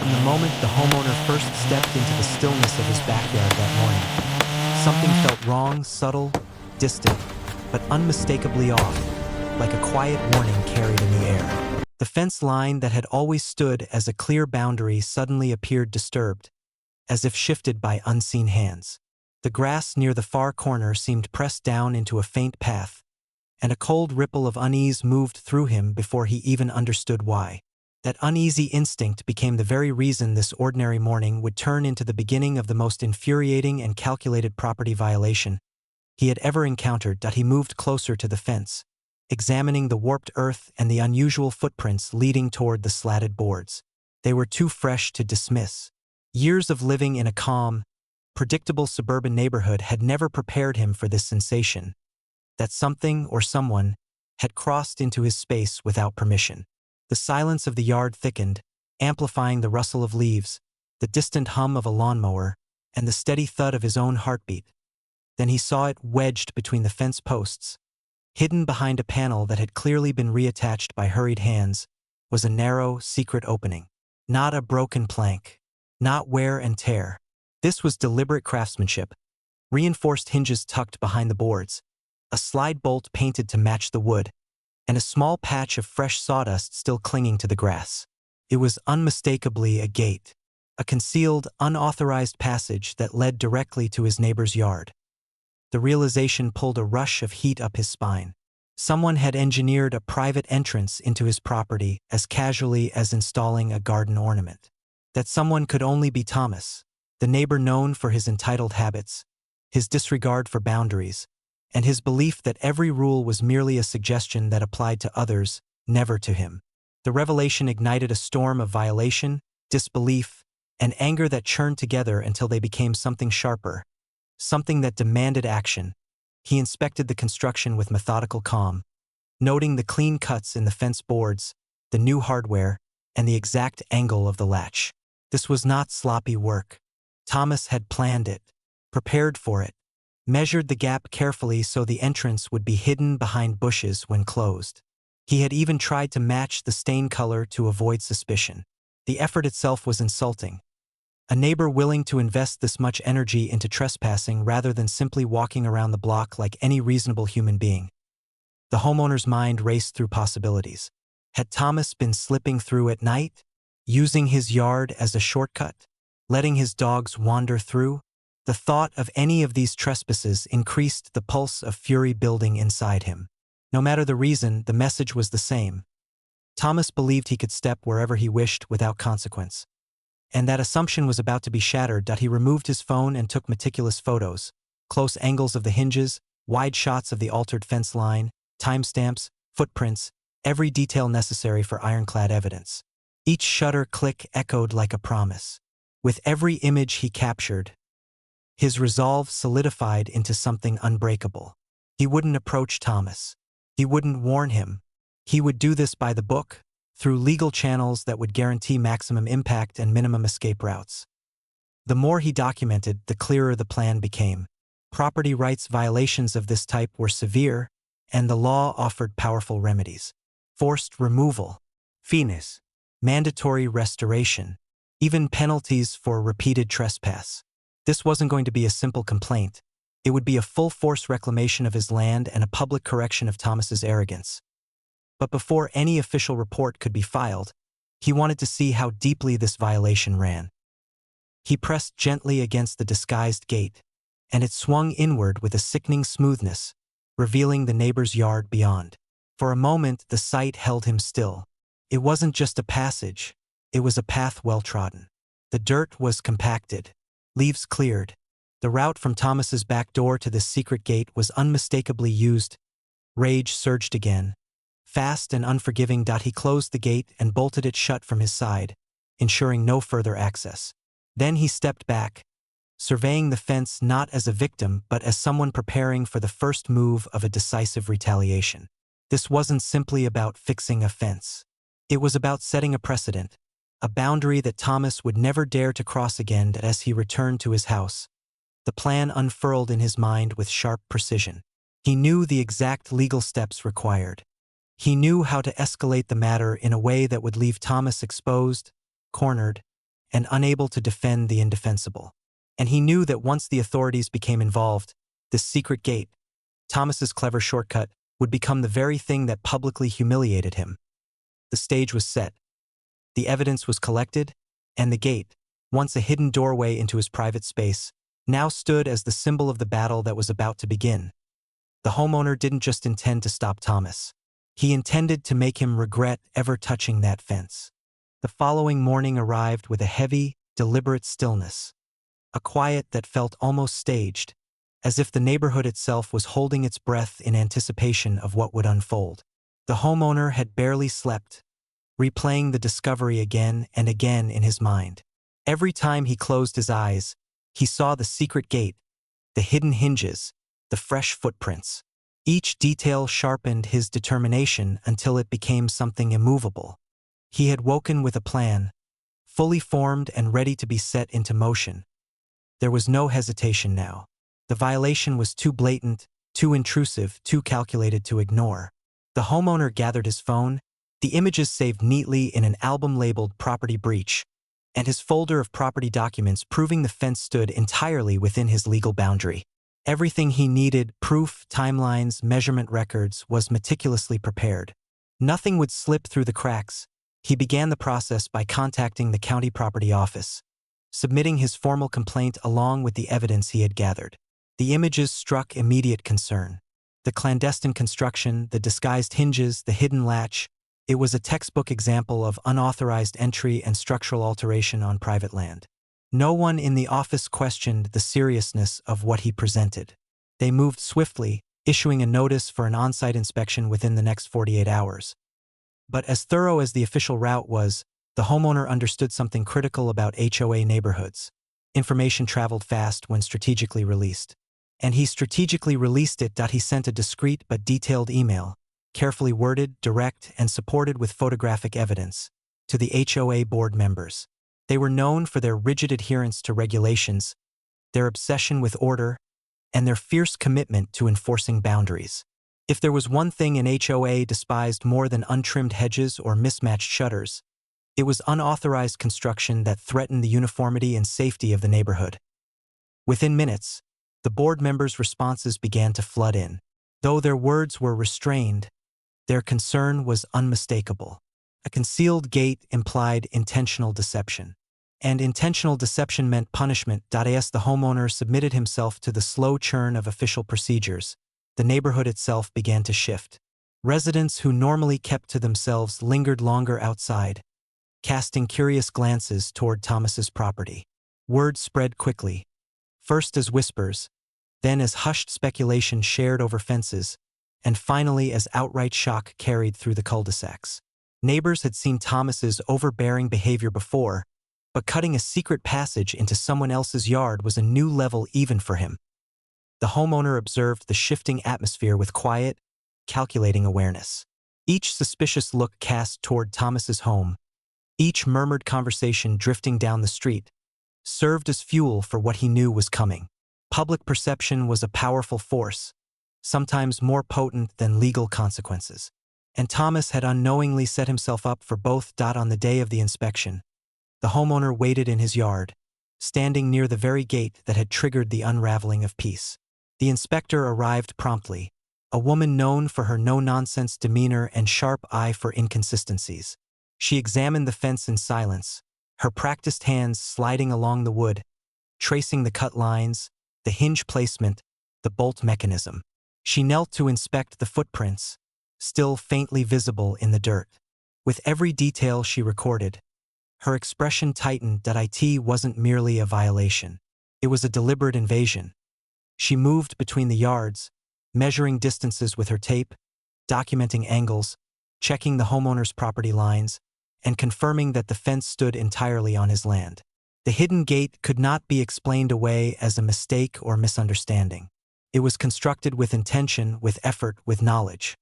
From the moment the homeowner first stepped into the stillness of his backyard that morning, something felt wrong, subtle, distant, but unmistakably off, like a quiet warning carried in the air. The fence line that had always stood as a clear boundary suddenly appeared disturbed, as if shifted by unseen hands. The grass near the far corner seemed pressed down into a faint path, and a cold ripple of unease moved through him before he even understood why. That uneasy instinct became the very reason this ordinary morning would turn into the beginning of the most infuriating and calculated property violation he had ever encountered. He moved closer to the fence, examining the warped earth and the unusual footprints leading toward the slatted boards. They were too fresh to dismiss. Years of living in a calm, predictable suburban neighborhood had never prepared him for this sensation, that something or someone had crossed into his space without permission. The silence of the yard thickened, amplifying the rustle of leaves, the distant hum of a lawnmower, and the steady thud of his own heartbeat. Then he saw it wedged between the fence posts. Hidden behind a panel that had clearly been reattached by hurried hands was a narrow, secret opening. Not a broken plank. Not wear and tear. This was deliberate craftsmanship. Reinforced hinges tucked behind the boards, a slide bolt painted to match the wood, and a small patch of fresh sawdust still clinging to the grass. It was unmistakably a gate, a concealed, unauthorized passage that led directly to his neighbor's yard. The realization pulled a rush of heat up his spine. Someone had engineered a private entrance into his property as casually as installing a garden ornament. That someone could only be Thomas, the neighbor known for his entitled habits, his disregard for boundaries, and his belief that every rule was merely a suggestion that applied to others, never to him. The revelation ignited a storm of violation, disbelief, and anger that churned together until they became something sharper, something that demanded action. He inspected the construction with methodical calm, noting the clean cuts in the fence boards, the new hardware, and the exact angle of the latch. This was not sloppy work. Thomas had planned it, prepared for it, measured the gap carefully so the entrance would be hidden behind bushes when closed. He had even tried to match the stain color to avoid suspicion. The effort itself was insulting. A neighbor willing to invest this much energy into trespassing rather than simply walking around the block like any reasonable human being. The homeowner's mind raced through possibilities. Had Thomas been slipping through at night, using his yard as a shortcut, letting his dogs wander through? The thought of any of these trespasses increased the pulse of fury building inside him. No matter the reason, the message was the same. Thomas believed he could step wherever he wished without consequence. And that assumption was about to be shattered. He removed his phone and took meticulous photos, close angles of the hinges, wide shots of the altered fence line, timestamps, footprints, every detail necessary for ironclad evidence. Each shutter click echoed like a promise. With every image he captured, his resolve solidified into something unbreakable. He wouldn't approach Thomas. He wouldn't warn him. He would do this by the book, through legal channels that would guarantee maximum impact and minimum escape routes. The more he documented, the clearer the plan became. Property rights violations of this type were severe, and the law offered powerful remedies. Forced removal, fees, mandatory restoration, even penalties for repeated trespass. This wasn't going to be a simple complaint. It would be a full-force reclamation of his land and a public correction of Thomas's arrogance. But before any official report could be filed, he wanted to see how deeply this violation ran. He pressed gently against the disguised gate, and it swung inward with a sickening smoothness, revealing the neighbor's yard beyond. For a moment, the sight held him still. It wasn't just a passage, it was a path well-trodden. The dirt was compacted, leaves cleared. The route from Thomas's back door to this secret gate was unmistakably used. Rage surged again. Fast and unforgiving, he closed the gate and bolted it shut from his side, ensuring no further access. Then he stepped back, surveying the fence not as a victim but as someone preparing for the first move of a decisive retaliation. This wasn't simply about fixing a fence. It was about setting a precedent, a boundary that Thomas would never dare to cross again. As he returned to his house, the plan unfurled in his mind with sharp precision. He knew the exact legal steps required. He knew how to escalate the matter in a way that would leave Thomas exposed, cornered, and unable to defend the indefensible. And he knew that once the authorities became involved, this secret gate, Thomas's clever shortcut, would become the very thing that publicly humiliated him. The stage was set. The evidence was collected, and the gate, once a hidden doorway into his private space, now stood as the symbol of the battle that was about to begin. The homeowner didn't just intend to stop Thomas. He intended to make him regret ever touching that fence. The following morning arrived with a heavy, deliberate stillness, a quiet that felt almost staged, as if the neighborhood itself was holding its breath in anticipation of what would unfold. The homeowner had barely slept, replaying the discovery again and again in his mind. Every time he closed his eyes, he saw the secret gate, the hidden hinges, the fresh footprints. Each detail sharpened his determination until it became something immovable. He had woken with a plan, fully formed and ready to be set into motion. There was no hesitation now. The violation was too blatant, too intrusive, too calculated to ignore. The homeowner gathered his phone, the images saved neatly in an album labeled Property Breach, and his folder of property documents proving the fence stood entirely within his legal boundary. Everything he needed, proof, timelines, measurement records, was meticulously prepared. Nothing would slip through the cracks. He began the process by contacting the county property office, submitting his formal complaint along with the evidence he had gathered. The images struck immediate concern. The clandestine construction, the disguised hinges, the hidden latch. It was a textbook example of unauthorized entry and structural alteration on private land. No one in the office questioned the seriousness of what he presented. They moved swiftly, issuing a notice for an on-site inspection within the next 48 hours. But as thorough as the official route was, the homeowner understood something critical about HOA neighborhoods. Information traveled fast when strategically released. And he strategically released it. He sent a discreet but detailed email, carefully worded, direct, and supported with photographic evidence, to the HOA board members. They were known for their rigid adherence to regulations, their obsession with order, and their fierce commitment to enforcing boundaries. If there was one thing an HOA despised more than untrimmed hedges or mismatched shutters, it was unauthorized construction that threatened the uniformity and safety of the neighborhood. Within minutes, the board members' responses began to flood in. Though their words were restrained, their concern was unmistakable. A concealed gate implied intentional deception. And intentional deception meant punishment. As the homeowner submitted himself to the slow churn of official procedures, the neighborhood itself began to shift. Residents who normally kept to themselves lingered longer outside, casting curious glances toward Thomas's property. Word spread quickly, first as whispers, then as hushed speculation shared over fences, and finally as outright shock carried through the cul-de-sacs. Neighbors had seen Thomas's overbearing behavior before, but cutting a secret passage into someone else's yard was a new level even for him. The homeowner observed the shifting atmosphere with quiet, calculating awareness. Each suspicious look cast toward Thomas's home, each murmured conversation drifting down the street, served as fuel for what he knew was coming. Public perception was a powerful force, sometimes more potent than legal consequences. And Thomas had unknowingly set himself up for both. On the day of the inspection, the homeowner waited in his yard, standing near the very gate that had triggered the unraveling of peace. The inspector arrived promptly, a woman known for her no-nonsense demeanor and sharp eye for inconsistencies. She examined the fence in silence, her practiced hands sliding along the wood, tracing the cut lines, the hinge placement, the bolt mechanism. She knelt to inspect the footprints, still faintly visible in the dirt. With every detail she recorded, her expression tightened. It wasn't merely a violation. It was a deliberate invasion. She moved between the yards, measuring distances with her tape, documenting angles, checking the homeowner's property lines, and confirming that the fence stood entirely on his land. The hidden gate could not be explained away as a mistake or misunderstanding. It was constructed with intention, with effort, with knowledge.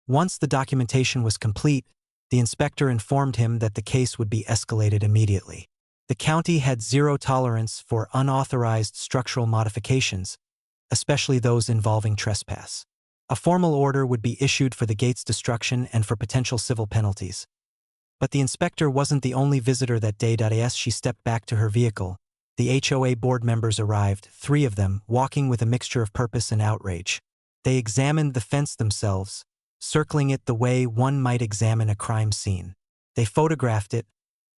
Once the documentation was complete, the inspector informed him that the case would be escalated immediately. The county had zero tolerance for unauthorized structural modifications, especially those involving trespass. A formal order would be issued for the gate's destruction and for potential civil penalties. But the inspector wasn't the only visitor that day. As she stepped back to her vehicle, the HOA board members arrived, 3 of them, walking with a mixture of purpose and outrage. They examined the fence themselves, circling it the way one might examine a crime scene. They photographed it,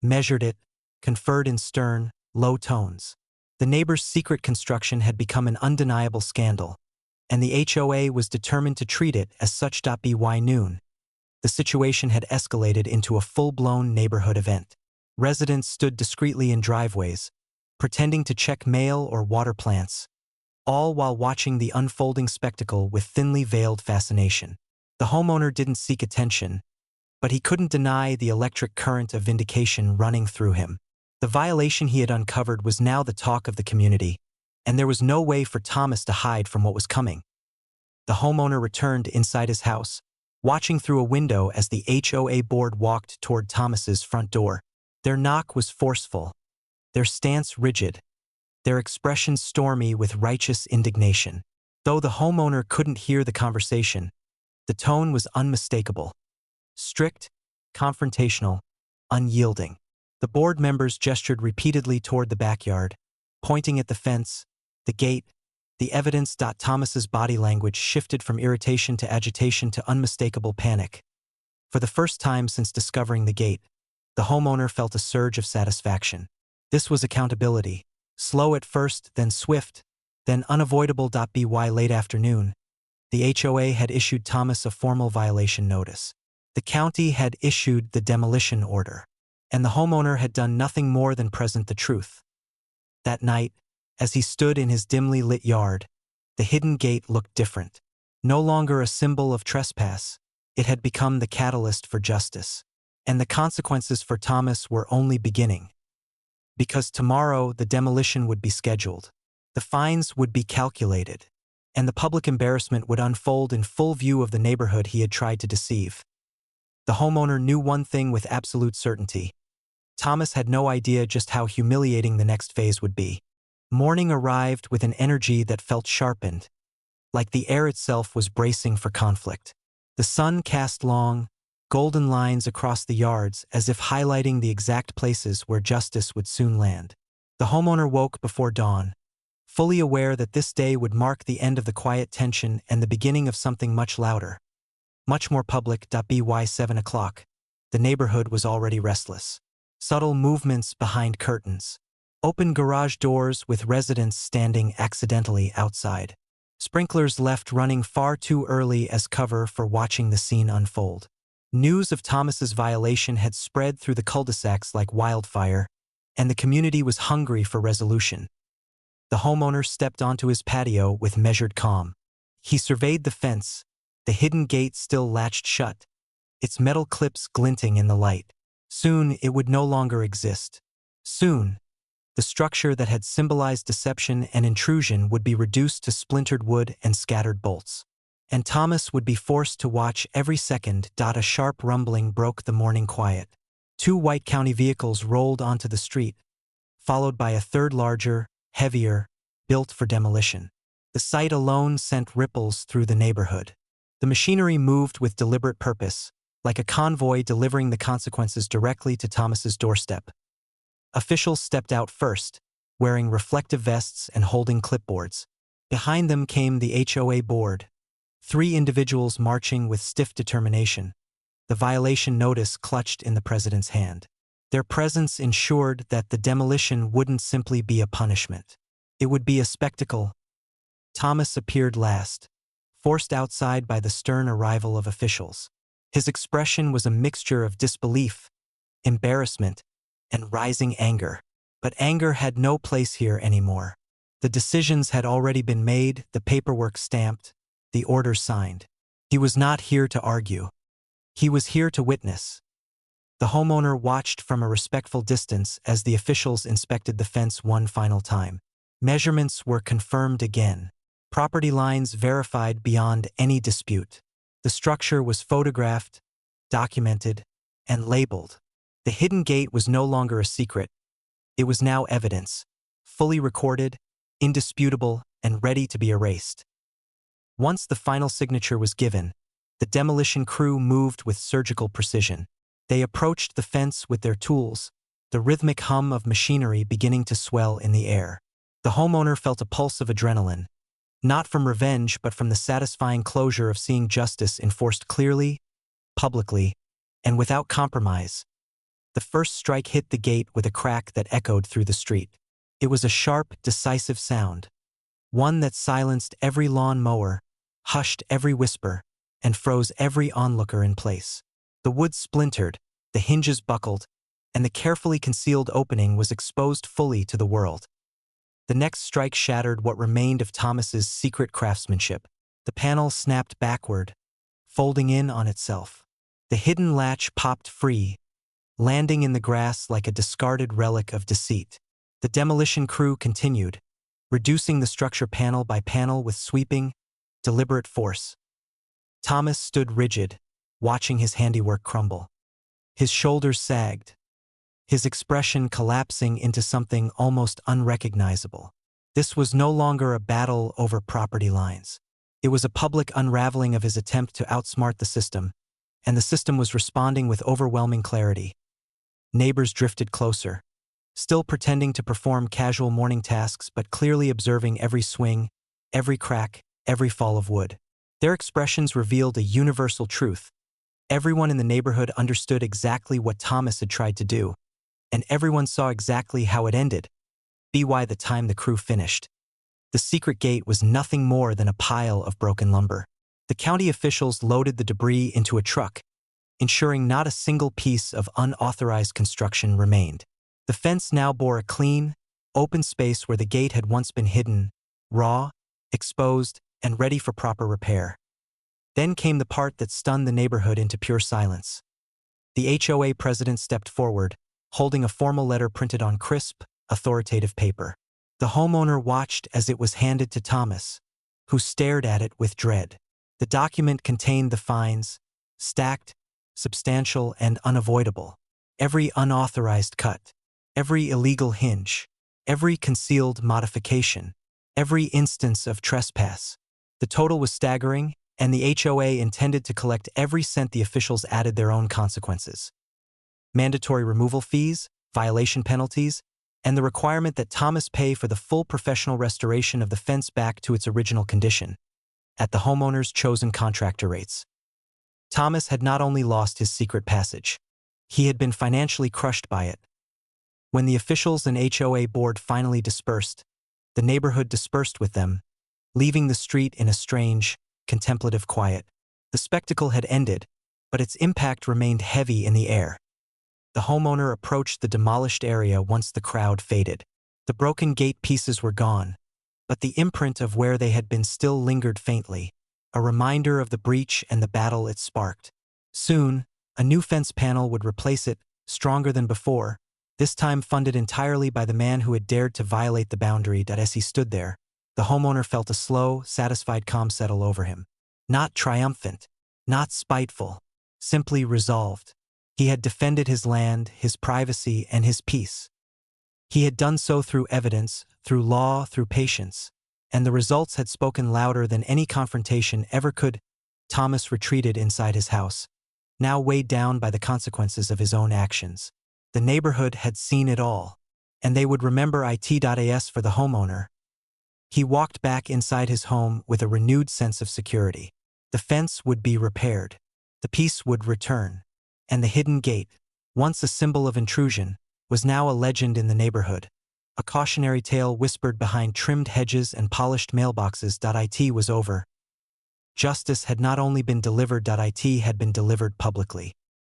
measured it, conferred in stern, low tones. The neighbor's secret construction had become an undeniable scandal, and the HOA was determined to treat it as such. By noon, the situation had escalated into a full-blown neighborhood event. Residents stood discreetly in driveways, pretending to check mail or water plants, all while watching the unfolding spectacle with thinly veiled fascination. The homeowner didn't seek attention, but he couldn't deny the electric current of vindication running through him. The violation he had uncovered was now the talk of the community, and there was no way for Thomas to hide from what was coming. The homeowner returned inside his house, watching through a window as the HOA board walked toward Thomas's front door. Their knock was forceful, their stance rigid, their expressions stormy with righteous indignation. Though the homeowner couldn't hear the conversation, the tone was unmistakable. Strict, confrontational, unyielding. The board members gestured repeatedly toward the backyard, pointing at the fence, the gate, the evidence. Thomas's body language shifted from irritation to agitation to unmistakable panic. For the first time since discovering the gate, the homeowner felt a surge of satisfaction. This was accountability, slow at first, then swift, then unavoidable. By late afternoon, the HOA had issued Thomas a formal violation notice. The county had issued the demolition order, and the homeowner had done nothing more than present the truth. That night, as he stood in his dimly lit yard, the hidden gate looked different. No longer a symbol of trespass, it had become the catalyst for justice. And the consequences for Thomas were only beginning. Because tomorrow the demolition would be scheduled, the fines would be calculated, and the public embarrassment would unfold in full view of the neighborhood he had tried to deceive. The homeowner knew one thing with absolute certainty. Thomas had no idea just how humiliating the next phase would be. Morning arrived with an energy that felt sharpened, like the air itself was bracing for conflict. The sun cast long, golden lines across the yards as if highlighting the exact places where justice would soon land. The homeowner woke before dawn, fully aware that this day would mark the end of the quiet tension and the beginning of something much louder, much more public. By 7 o'clock, the neighborhood was already restless. Subtle movements behind curtains, open garage doors with residents standing accidentally outside, sprinklers left running far too early as cover for watching the scene unfold. News of Thomas's violation had spread through the cul-de-sacs like wildfire, and the community was hungry for resolution. The homeowner stepped onto his patio with measured calm. He surveyed the fence, the hidden gate still latched shut, its metal clips glinting in the light. Soon it would no longer exist. Soon, the structure that had symbolized deception and intrusion would be reduced to splintered wood and scattered bolts. And Thomas would be forced to watch every second. A sharp rumbling broke the morning quiet. 2 white county vehicles rolled onto the street, followed by a third larger, heavier, built for demolition. The sight alone sent ripples through the neighborhood. The machinery moved with deliberate purpose, like a convoy delivering the consequences directly to Thomas's doorstep. Officials stepped out first, wearing reflective vests and holding clipboards. Behind them came the HOA board, 3 individuals marching with stiff determination, the violation notice clutched in the president's hand. Their presence ensured that the demolition wouldn't simply be a punishment. It would be a spectacle. Thomas appeared last, forced outside by the stern arrival of officials. His expression was a mixture of disbelief, embarrassment, and rising anger. But anger had no place here anymore. The decisions had already been made, the paperwork stamped, the orders signed. He was not here to argue. He was here to witness. The homeowner watched from a respectful distance as the officials inspected the fence one final time. Measurements were confirmed again. Property lines verified beyond any dispute. The structure was photographed, documented, and labeled. The hidden gate was no longer a secret. It was now evidence, fully recorded, indisputable, and ready to be erased. Once the final signature was given, the demolition crew moved with surgical precision. They approached the fence with their tools, the rhythmic hum of machinery beginning to swell in the air. The homeowner felt a pulse of adrenaline, not from revenge but from the satisfying closure of seeing justice enforced clearly, publicly, and without compromise. The first strike hit the gate with a crack that echoed through the street. It was a sharp, decisive sound, one that silenced every lawn mower, hushed every whisper, and froze every onlooker in place. The wood splintered, the hinges buckled, and the carefully concealed opening was exposed fully to the world. The next strike shattered what remained of Thomas's secret craftsmanship. The panel snapped backward, folding in on itself. The hidden latch popped free, landing in the grass like a discarded relic of deceit. The demolition crew continued, reducing the structure panel by panel with sweeping, deliberate force. Thomas stood rigid, watching his handiwork crumble. His shoulders sagged, his expression collapsing into something almost unrecognizable. This was no longer a battle over property lines. It was a public unraveling of his attempt to outsmart the system, and the system was responding with overwhelming clarity. Neighbors drifted closer, still pretending to perform casual morning tasks but clearly observing every swing, every crack, every fall of wood. Their expressions revealed a universal truth. Everyone in the neighborhood understood exactly what Thomas had tried to do, and everyone saw exactly how it ended, by the time the crew finished. The secret gate was nothing more than a pile of broken lumber. The county officials loaded the debris into a truck, ensuring not a single piece of unauthorized construction remained. The fence now bore a clean, open space where the gate had once been hidden, raw, exposed, and ready for proper repair. Then came the part that stunned the neighborhood into pure silence. The HOA president stepped forward, holding a formal letter printed on crisp, authoritative paper. The homeowner watched as it was handed to Thomas, who stared at it with dread. The document contained the fines, stacked, substantial, and unavoidable. Every unauthorized cut, every illegal hinge, every concealed modification, every instance of trespass. The total was staggering, and the HOA intended to collect every cent. The officials added their own consequences: mandatory removal fees, violation penalties, and the requirement that Thomas pay for the full professional restoration of the fence back to its original condition, at the homeowner's chosen contractor rates. Thomas had not only lost his secret passage, he had been financially crushed by it. When the officials and HOA board finally dispersed, the neighborhood dispersed with them, leaving the street in a strange, contemplative quiet. The spectacle had ended, but its impact remained heavy in the air. The homeowner approached the demolished area once the crowd faded. The broken gate pieces were gone, but the imprint of where they had been still lingered faintly, a reminder of the breach and the battle it sparked. Soon, a new fence panel would replace it, stronger than before, this time funded entirely by the man who had dared to violate the boundary. As he stood there, the homeowner felt a slow, satisfied calm settle over him. Not triumphant, not spiteful, simply resolved. He had defended his land, his privacy, and his peace. He had done so through evidence, through law, through patience, and the results had spoken louder than any confrontation ever could. Thomas retreated inside his house, now weighed down by the consequences of his own actions. The neighborhood had seen it all, and they would remember it. For the homeowner, he walked back inside his home with a renewed sense of security. The fence would be repaired, the peace would return, and the hidden gate, once a symbol of intrusion, was now a legend in the neighborhood, a cautionary tale whispered behind trimmed hedges and polished mailboxes. It was over. Justice had not only been delivered, it had been delivered publicly.